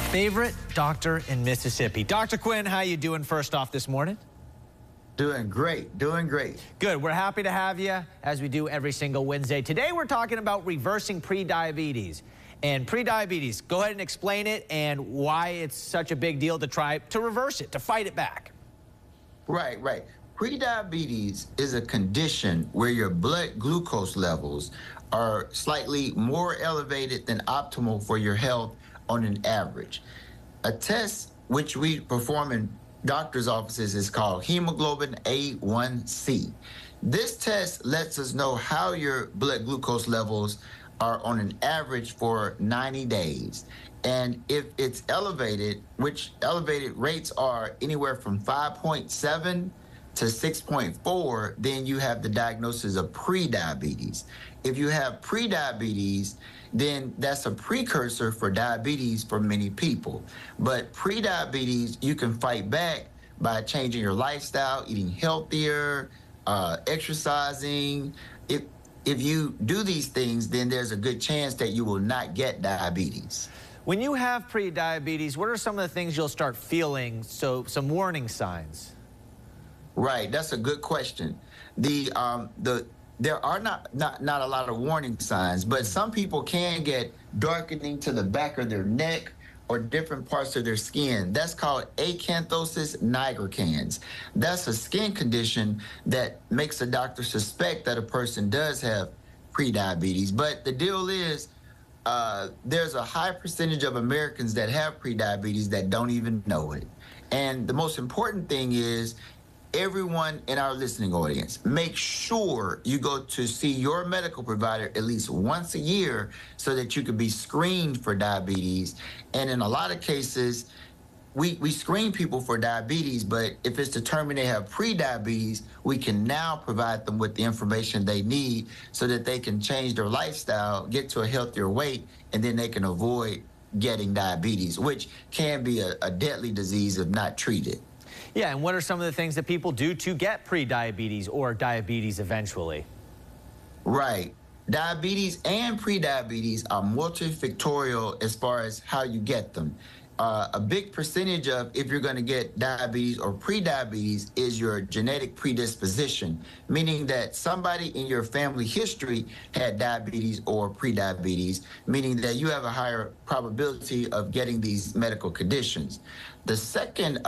favorite doctor in Mississippi. Dr. Quinn, how you doing first off this morning? Doing great, doing great. Good, we're happy to have you as we do every single Wednesday. Today we're talking about reversing prediabetes. And prediabetes, go ahead and explain it and why it's such a big deal to try to reverse it, to fight it back. Right. Prediabetes is a condition where your blood glucose levels are slightly more elevated than optimal for your health on an average. A test which we perform in doctor's offices is called hemoglobin A1C. This test lets us know how your blood glucose levels are on an average for 90 days. And if it's elevated, which elevated rates are anywhere from 5.7 to 6.4, then you have the diagnosis of prediabetes. If you have prediabetes, then that's a precursor for diabetes for many people. But prediabetes, you can fight back by changing your lifestyle, eating healthier, exercising. If you do these things, then there's a good chance that you will not get diabetes. When you have prediabetes, what are some of the things you'll start feeling, so some warning signs? Right, that's a good question. There are not a lot of warning signs, but some people can get darkening to the back of their neck or different parts of their skin. That's called acanthosis nigricans. That's a skin condition that makes a doctor suspect that a person does have prediabetes. But the deal is, there's a high percentage of Americans that have prediabetes that don't even know it. And the most important thing is, everyone in our listening audience, make sure you go to see your medical provider at least once a year so that you can be screened for diabetes. And in a lot of cases, we screen people for diabetes, but if it's determined they have prediabetes, we can now provide them with the information they need so that they can change their lifestyle, get to a healthier weight, and then they can avoid getting diabetes, which can be a deadly disease if not treated. Yeah, and what are some of the things that people do to get prediabetes or diabetes eventually? Right. Diabetes and prediabetes are multifactorial as far as how you get them. A big percentage of if you're going to get diabetes or prediabetes is your genetic predisposition, meaning that somebody in your family history had diabetes or prediabetes, meaning that you have a higher probability of getting these medical conditions. The second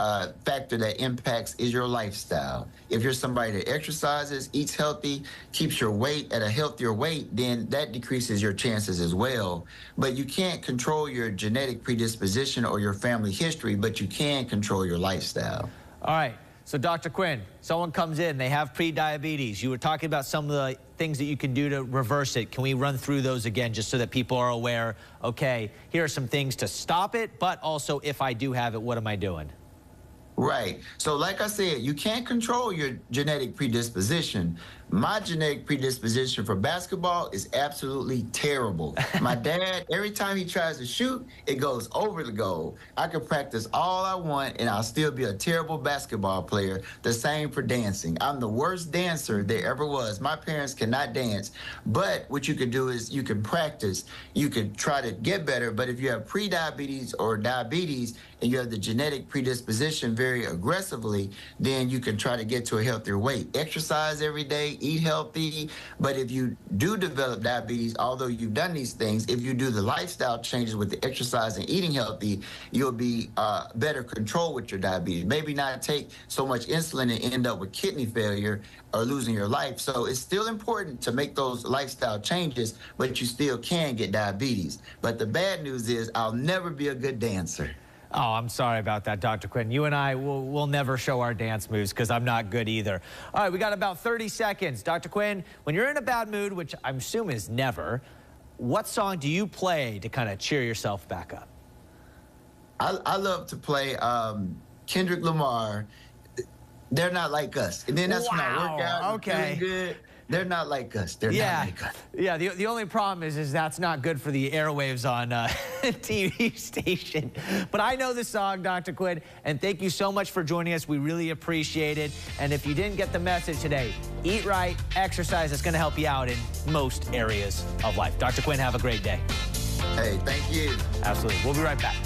factor that impacts is your lifestyle. If you're somebody that exercises, eats healthy, keeps your weight at a healthier weight, then that decreases your chances as well. But you can't control your genetic predisposition or your family history, but you can control your lifestyle. All right. So, Dr. Quinn, someone comes in, they have prediabetes. You were talking about some of the things that you can do to reverse it. Can we run through those again just so that people are aware, okay, here are some things to stop it, but also if I do have it, what am I doing? Right. So like I said, you can't control your genetic predisposition. My genetic predisposition for basketball is absolutely terrible. My dad, every time he tries to shoot, it goes over the goal. I can practice all I want and I'll still be a terrible basketball player. The same for dancing. I'm the worst dancer there ever was. My parents cannot dance. But what you can do is you can practice. You can try to get better. But if you have prediabetes or diabetes and you have the genetic predisposition very aggressively, then you can try to get to a healthier weight. Exercise every day, eat healthy. But if you do develop diabetes, although you've done these things, if you do the lifestyle changes with the exercise and eating healthy, you'll be better control with your diabetes. Maybe not take so much insulin and end up with kidney failure or losing your life. So it's still important to make those lifestyle changes, but you still can get diabetes. But the bad news is I'll never be a good dancer. Oh, I'm sorry about that, Dr. Quinn. You and I will never show our dance moves because I'm not good either. All right, we got about 30 seconds. Dr. Quinn, when you're in a bad mood, which I'm assuming is never, what song do you play to kind of cheer yourself back up? I love to play Kendrick Lamar, They're Not Like Us. And then that's when I work out, feeling good. They're not like us. They're not like us. Yeah, the only problem is that's not good for the airwaves on TV station. But I know the song, Dr. Quinn, and thank you so much for joining us. We really appreciate it. And if you didn't get the message today, eat right, exercise. It's going to help you out in most areas of life. Dr. Quinn, have a great day. Hey, thank you. Absolutely. We'll be right back.